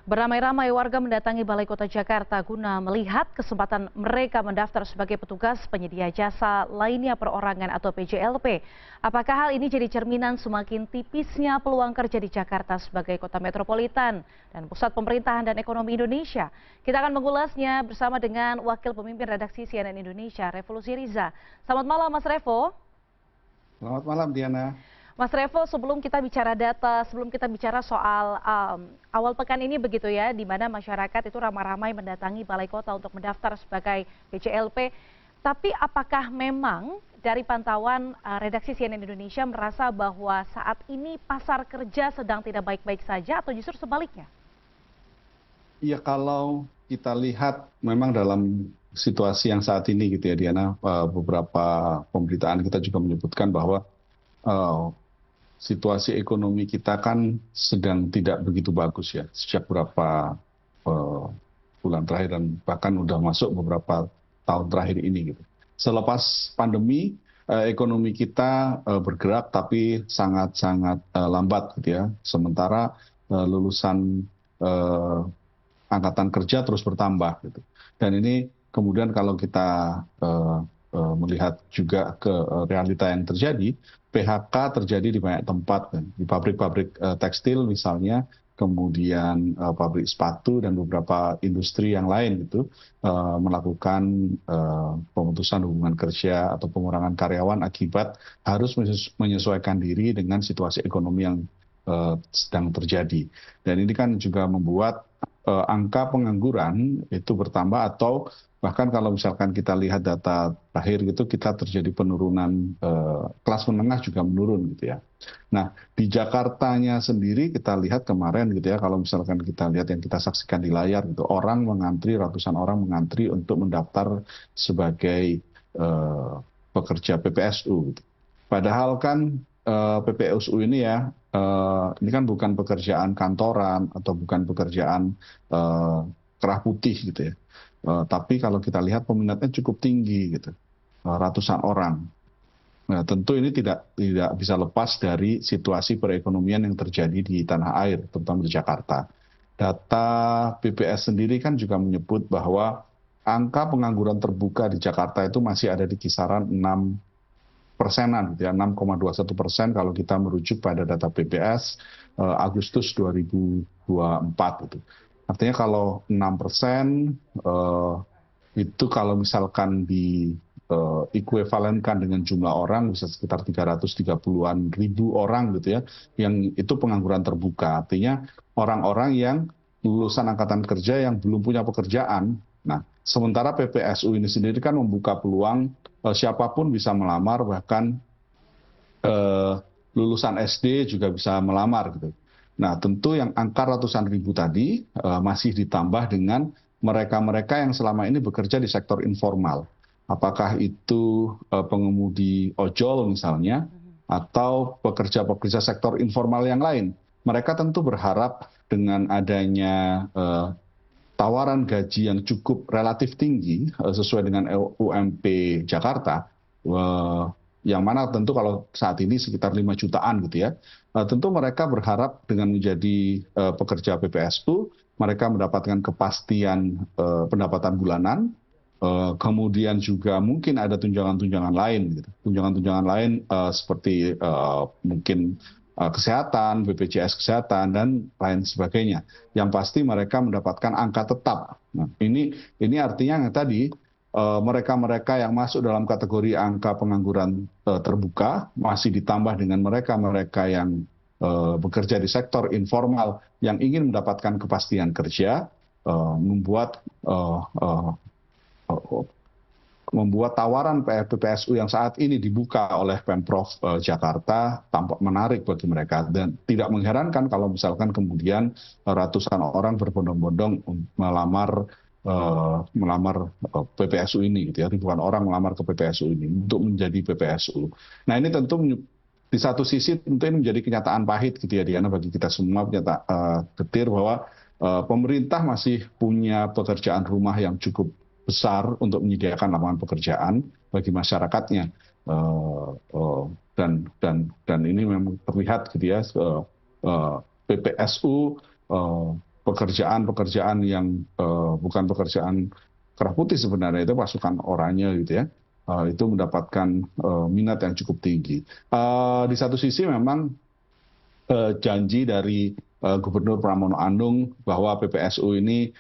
Beramai-ramai warga mendatangi Balai Kota Jakarta guna melihat kesempatan mereka mendaftar sebagai petugas penyedia jasa lainnya perorangan atau PJLP. Apakah hal ini jadi cerminan semakin tipisnya peluang kerja di Jakarta sebagai kota metropolitan dan pusat pemerintahan dan ekonomi Indonesia? Kita akan mengulasnya bersama dengan Wakil Pemimpin Redaksi CNN Indonesia, Revolusi Riza. Selamat malam, Mas Revo. Selamat malam, Diana. Mas Revo, sebelum kita bicara data, sebelum kita bicara soal awal pekan ini begitu ya, di mana masyarakat itu ramai-ramai mendatangi Balai Kota untuk mendaftar sebagai PJLP. Tapi apakah memang dari pantauan redaksi CNN Indonesia merasa bahwa saat ini pasar kerja sedang tidak baik-baik saja atau justru sebaliknya? Iya, kalau kita lihat memang dalam situasi yang saat ini gitu ya, Diana, beberapa pemberitaan kita juga menyebutkan bahwa situasi ekonomi kita kan sedang tidak begitu bagus ya sejak beberapa bulan terakhir dan bahkan udah masuk beberapa tahun terakhir ini gitu. Selepas pandemi ekonomi kita bergerak tapi sangat-sangat lambat gitu ya. Sementara lulusan angkatan kerja terus bertambah gitu. Dan ini kemudian kalau kita melihat juga ke realita yang terjadi, PHK terjadi di banyak tempat, di pabrik-pabrik tekstil misalnya, kemudian pabrik sepatu dan beberapa industri yang lain gitu melakukan pemutusan hubungan kerja atau pengurangan karyawan akibat harus menyesuaikan diri dengan situasi ekonomi yang sedang terjadi. Dan ini kan juga membuat angka pengangguran itu bertambah atau bahkan kalau misalkan kita lihat data terakhir gitu kita terjadi penurunan kelas menengah juga menurun gitu ya. Nah di Jakartanya sendiri kita lihat kemarin gitu ya, kalau misalkan kita lihat yang kita saksikan di layar gitu, ratusan orang mengantri untuk mendaftar sebagai pekerja PPSU gitu. Padahal kan PPSU ini ya ini kan bukan pekerjaan kantoran atau bukan pekerjaan kerah putih gitu ya. Tapi kalau kita lihat peminatnya cukup tinggi gitu, ratusan orang. Nah, tentu ini tidak bisa lepas dari situasi perekonomian yang terjadi di tanah air, terutama di Jakarta. Data BPS sendiri kan juga menyebut bahwa angka pengangguran terbuka di Jakarta itu masih ada di kisaran 6%-an, gitu ya, 6,21% kalau kita merujuk pada data BPS Agustus 2024 gitu. Artinya kalau 6% itu kalau misalkan di ekuivalenkan dengan jumlah orang bisa sekitar 330-an ribu orang gitu ya, yang itu pengangguran terbuka. Artinya orang-orang yang lulusan angkatan kerja yang belum punya pekerjaan. Nah, sementara PPSU ini sendiri kan membuka peluang siapapun bisa melamar, bahkan lulusan SD juga bisa melamar gitu. Nah, tentu yang angka ratusan ribu tadi masih ditambah dengan mereka-mereka yang selama ini bekerja di sektor informal. Apakah itu pengemudi ojol misalnya, atau pekerja-pekerja sektor informal yang lain. Mereka tentu berharap dengan adanya tawaran gaji yang cukup relatif tinggi sesuai dengan UMP Jakarta, yang mana tentu kalau saat ini sekitar 5 jutaan gitu ya, tentu mereka berharap dengan menjadi pekerja PPSU, mereka mendapatkan kepastian pendapatan bulanan, kemudian juga mungkin ada tunjangan-tunjangan lain, gitu. Tunjangan-tunjangan lain seperti mungkin kesehatan, BPJS kesehatan dan lain sebagainya. Yang pasti mereka mendapatkan angka tetap. Nah, ini artinya yang tadi mereka-mereka yang masuk dalam kategori angka pengangguran terbuka masih ditambah dengan mereka-mereka yang bekerja di sektor informal yang ingin mendapatkan kepastian kerja, membuat tawaran PPSU yang saat ini dibuka oleh Pemprov Jakarta tampak menarik bagi mereka, dan tidak mengherankan kalau misalkan kemudian ratusan orang berbondong-bondong melamar PPSU ini gitu ya, ribuan orang melamar ke PPSU ini untuk menjadi PPSU. Nah, ini tentu di satu sisi tentu ini menjadi kenyataan pahit gitu ya, Diana, bagi kita semua, getir bahwa pemerintah masih punya pekerjaan rumah yang cukup besar untuk menyediakan lapangan pekerjaan bagi masyarakatnya, dan ini memang terlihat gitu ya, PPSU pekerjaan-pekerjaan yang bukan pekerjaan kerah putih sebenarnya, itu pasukan oranye gitu ya, itu mendapatkan minat yang cukup tinggi. Di satu sisi memang janji dari Gubernur Pramono Anung bahwa PPSU ini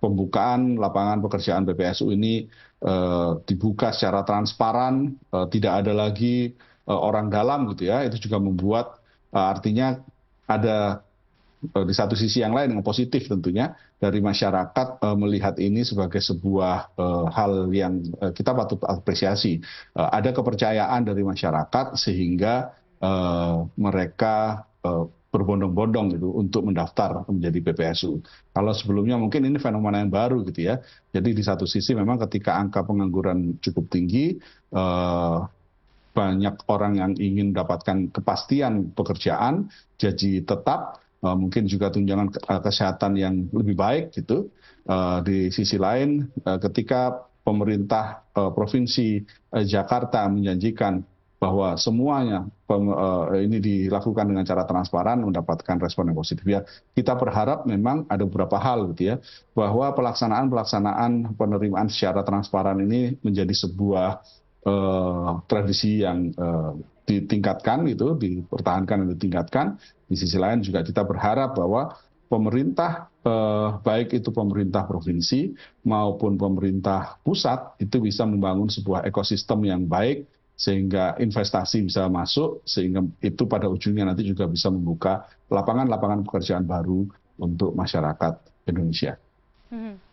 pembukaan lapangan pekerjaan PPSU ini dibuka secara transparan, tidak ada lagi orang dalam gitu ya. Itu juga membuat artinya ada di satu sisi yang lain yang positif tentunya dari masyarakat melihat ini sebagai sebuah hal yang kita patut apresiasi. Ada kepercayaan dari masyarakat sehingga mereka berbondong-bondong gitu untuk mendaftar menjadi PPSU. Kalau sebelumnya mungkin ini fenomena yang baru gitu ya. Jadi di satu sisi memang ketika angka pengangguran cukup tinggi, banyak orang yang ingin mendapatkan kepastian pekerjaan, gaji tetap, mungkin juga tunjangan kesehatan yang lebih baik gitu. Di sisi lain, ketika pemerintah Provinsi Jakarta menjanjikan bahwa semuanya ini dilakukan dengan cara transparan, mendapatkan respon yang positif. Ya, kita berharap memang ada beberapa hal gitu ya, bahwa pelaksanaan penerimaan secara transparan ini menjadi sebuah tradisi yang ditingkatkan gitu, dipertahankan dan ditingkatkan. Di sisi lain juga kita berharap bahwa pemerintah, baik itu pemerintah provinsi maupun pemerintah pusat, itu bisa membangun sebuah ekosistem yang baik, sehingga investasi bisa masuk, sehingga itu pada ujungnya nanti juga bisa membuka lapangan-lapangan pekerjaan baru untuk masyarakat Indonesia.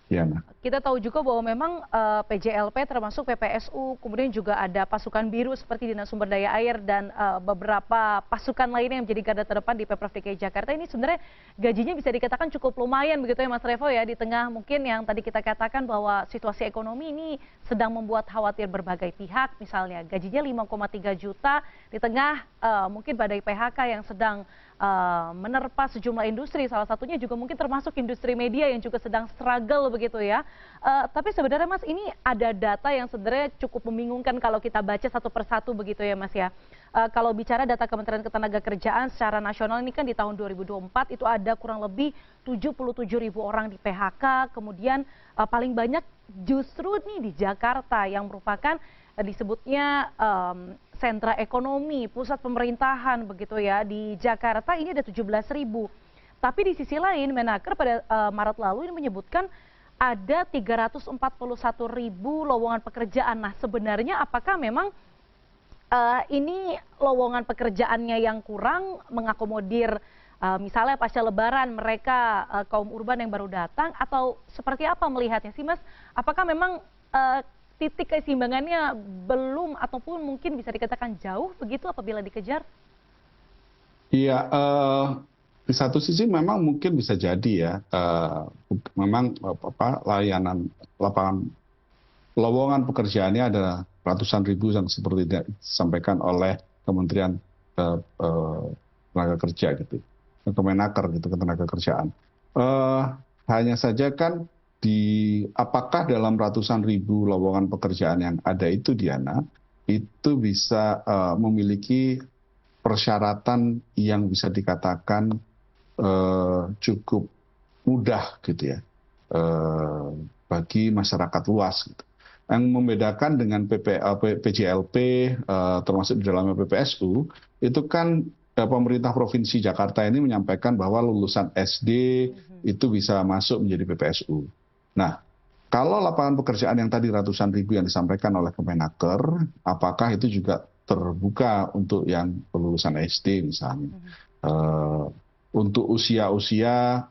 Ya, nah. Kita tahu juga bahwa memang PJLP termasuk PPSU, kemudian juga ada pasukan biru seperti Dinas Sumber Daya Air dan beberapa pasukan lainnya yang menjadi garda terdepan di Pemprov DKI Jakarta. Ini sebenarnya gajinya bisa dikatakan cukup lumayan begitu ya Mas Revo ya, di tengah mungkin yang tadi kita katakan bahwa situasi ekonomi ini sedang membuat khawatir berbagai pihak, misalnya gajinya 5,3 juta di tengah mungkin badai PHK yang sedang menerpa sejumlah industri, salah satunya juga mungkin termasuk industri media yang juga sedang struggle begitu ya. Tapi sebenarnya Mas, ini ada data yang sebenarnya cukup membingungkan kalau kita baca satu persatu begitu ya Mas ya. Kalau bicara data Kementerian Ketenagakerjaan secara nasional ini kan di tahun 2024 itu ada kurang lebih 77.000 orang di PHK, kemudian paling banyak justru nih di Jakarta yang merupakan disebutnya sentra ekonomi, pusat pemerintahan begitu ya. Di Jakarta ini ada 17.000. Tapi di sisi lain Menaker pada Maret lalu ini menyebutkan ada 341.000 lowongan pekerjaan. Nah, sebenarnya apakah memang ini lowongan pekerjaannya yang kurang mengakomodir misalnya pasca Lebaran mereka kaum urban yang baru datang, atau seperti apa melihatnya sih Mas? Apakah memang titik keseimbangannya belum ataupun mungkin bisa dikatakan jauh begitu apabila dikejar? Iya, di satu sisi memang mungkin bisa jadi ya, memang layanan lapangan lowongan pekerjaannya ada ratusan ribu yang seperti disampaikan oleh Kementerian Tenaga Kerja gitu, Kemenaker gitu, Ketenagakerjaan. Hanya saja kan apakah dalam ratusan ribu lowongan pekerjaan yang ada itu, Diana, itu bisa memiliki persyaratan yang bisa dikatakan cukup mudah gitu ya bagi masyarakat luas gitu. Yang membedakan dengan PJLP termasuk di dalamnya PPSU itu kan pemerintah Provinsi Jakarta ini menyampaikan bahwa lulusan SD itu bisa masuk menjadi PPSU. Nah, kalau lapangan pekerjaan yang tadi ratusan ribu yang disampaikan oleh Kemenaker, apakah itu juga terbuka untuk yang lulusan SD misalnya? Untuk usia-usia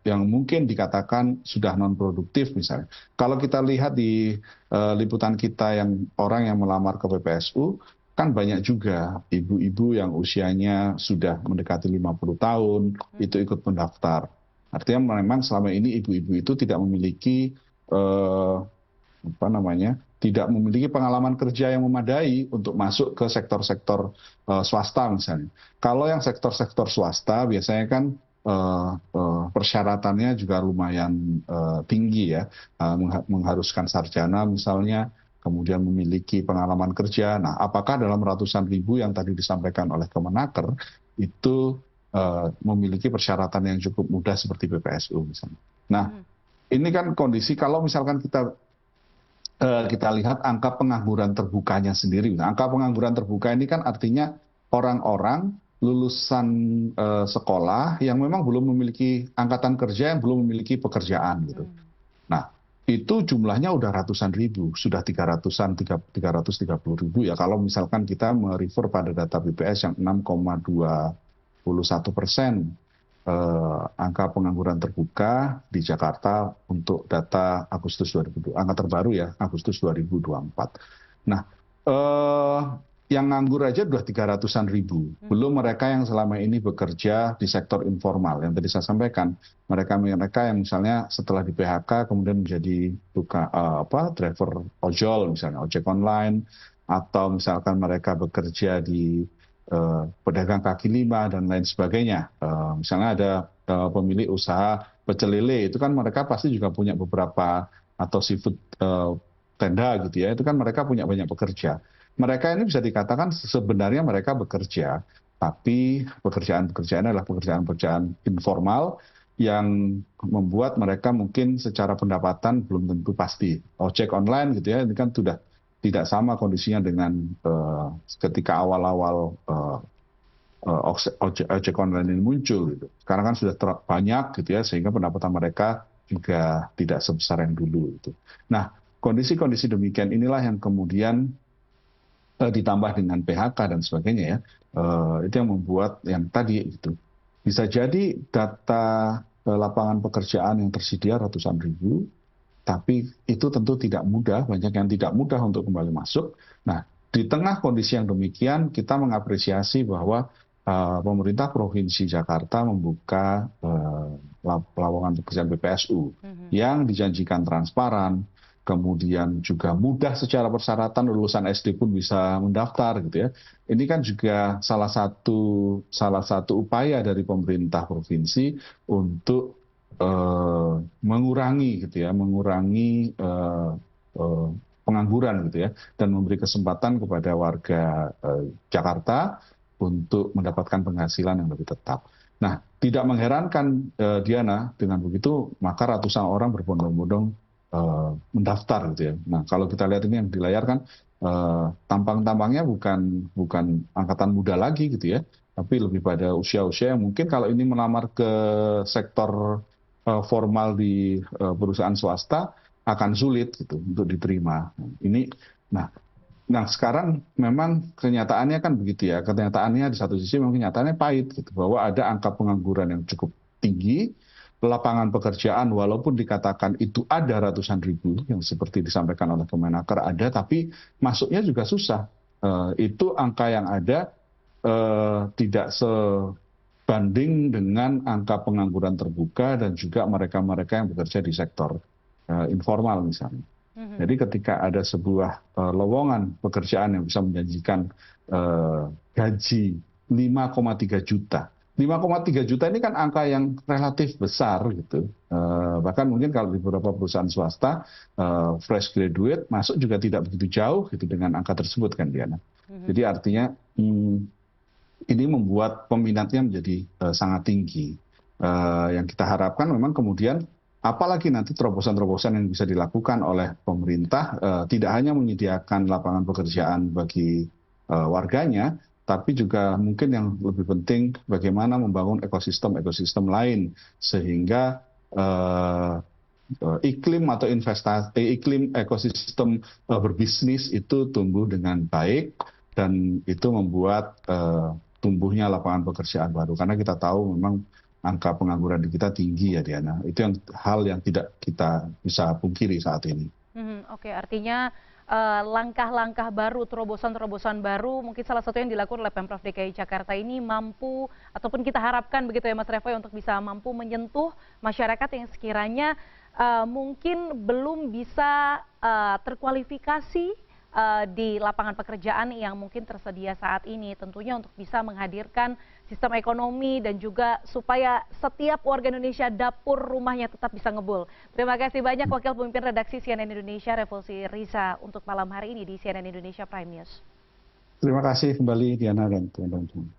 yang mungkin dikatakan sudah non-produktif misalnya. Kalau kita lihat di liputan kita yang orang yang melamar ke PPSU, kan banyak juga ibu-ibu yang usianya sudah mendekati 50 tahun, itu ikut mendaftar. Artinya memang selama ini ibu-ibu itu tidak memiliki tidak memiliki pengalaman kerja yang memadai untuk masuk ke sektor-sektor swasta misalnya. Kalau yang sektor-sektor swasta biasanya kan persyaratannya juga lumayan tinggi ya, mengharuskan sarjana misalnya, kemudian memiliki pengalaman kerja. Nah, apakah dalam ratusan ribu yang tadi disampaikan oleh Kemenaker itu memiliki persyaratan yang cukup mudah seperti PPSU misalnya. Nah, ini kan kondisi kalau misalkan kita lihat angka pengangguran terbukanya sendiri. Nah, angka pengangguran terbuka ini kan artinya orang-orang lulusan sekolah yang memang belum memiliki angkatan kerja, yang belum memiliki pekerjaan gitu. Nah, itu jumlahnya udah ratusan ribu, sudah 330 ribu ya kalau misalkan kita merefer pada data BPS yang 6,21% angka pengangguran terbuka di Jakarta untuk data Agustus 2020, angka terbaru ya, Agustus 2024. Nah, yang nganggur aja udah 300-an ribu, belum mereka yang selama ini bekerja di sektor informal. Yang tadi saya sampaikan, mereka yang misalnya setelah di PHK kemudian menjadi driver ojol, misalnya ojek online, atau misalkan mereka bekerja di pedagang kaki lima dan lain sebagainya. Misalnya ada pemilik usaha pecel lele, itu kan mereka pasti juga punya beberapa, atau seafood tenda gitu ya, itu kan mereka punya banyak pekerja. Mereka ini bisa dikatakan sebenarnya mereka bekerja, tapi pekerjaan-pekerjaan adalah pekerjaan-pekerjaan informal yang membuat mereka mungkin secara pendapatan belum tentu pasti. Ojek online gitu ya, ini kan sudah tidak sama kondisinya dengan ketika awal-awal ojek online ini muncul gitu. Sekarang kan sudah banyak gitu ya, sehingga pendapatan mereka juga tidak sebesar yang dulu itu. Nah, kondisi-kondisi demikian inilah yang kemudian ditambah dengan PHK dan sebagainya ya, itu yang membuat yang tadi itu bisa jadi data lapangan pekerjaan yang tersedia ratusan ribu, tapi itu tentu tidak mudah, banyak yang tidak mudah untuk kembali masuk. Nah, di tengah kondisi yang demikian, kita mengapresiasi bahwa pemerintah Provinsi Jakarta membuka lowongan pekerjaan BPSU yang dijanjikan transparan, kemudian juga mudah secara persyaratan, lulusan SD pun bisa mendaftar gitu ya. Ini kan juga salah satu upaya dari pemerintah provinsi untuk mengurangi pengangguran gitu ya, dan memberi kesempatan kepada warga Jakarta untuk mendapatkan penghasilan yang lebih tetap. Nah, tidak mengherankan Diana, dengan begitu maka ratusan orang berbondong-bondong mendaftar gitu ya. Nah, kalau kita lihat ini yang di layar kan tampang-tampangnya bukan angkatan muda lagi gitu ya, tapi lebih pada usia-usia yang mungkin kalau ini melamar ke sektor formal di perusahaan swasta akan sulit gitu untuk diterima. Nah, sekarang memang kenyataannya kan begitu ya. Kenyataannya di satu sisi memang kenyataannya pahit gitu, bahwa ada angka pengangguran yang cukup tinggi, lapangan pekerjaan walaupun dikatakan itu ada ratusan ribu yang seperti disampaikan oleh Kemenaker ada, tapi masuknya juga susah. Itu angka yang ada tidak sebanding dengan angka pengangguran terbuka dan juga mereka-mereka yang bekerja di sektor informal misalnya. Jadi ketika ada sebuah lowongan pekerjaan yang bisa menjanjikan gaji 5,3 juta. 5,3 juta ini kan angka yang relatif besar gitu. Bahkan mungkin kalau di beberapa perusahaan swasta, fresh graduate masuk juga tidak begitu jauh gitu dengan angka tersebut kan Diana. Jadi artinya ini membuat peminatnya menjadi sangat tinggi. Yang kita harapkan memang kemudian apalagi nanti terobosan-terobosan yang bisa dilakukan oleh pemerintah, tidak hanya menyediakan lapangan pekerjaan bagi warganya, tapi juga mungkin yang lebih penting bagaimana membangun ekosistem lain sehingga iklim atau iklim ekosistem berbisnis itu tumbuh dengan baik, dan itu membuat tumbuhnya lapangan pekerjaan baru. Karena kita tahu memang angka pengangguran di kita tinggi ya Diana. Itu hal yang tidak kita bisa pungkiri saat ini. Oke, artinya langkah-langkah baru, terobosan-terobosan baru, mungkin salah satu yang dilakukan oleh Pemprov DKI Jakarta ini mampu, ataupun kita harapkan begitu ya Mas Revoy, untuk bisa mampu menyentuh masyarakat yang sekiranya mungkin belum bisa terkualifikasi di lapangan pekerjaan yang mungkin tersedia saat ini, tentunya untuk bisa menghadirkan sistem ekonomi dan juga supaya setiap warga Indonesia dapur rumahnya tetap bisa ngebul. Terima kasih banyak Wakil Pemimpin Redaksi CNN Indonesia Revolusi Riza untuk malam hari ini di CNN Indonesia Prime News. Terima kasih kembali Diana dan teman-teman.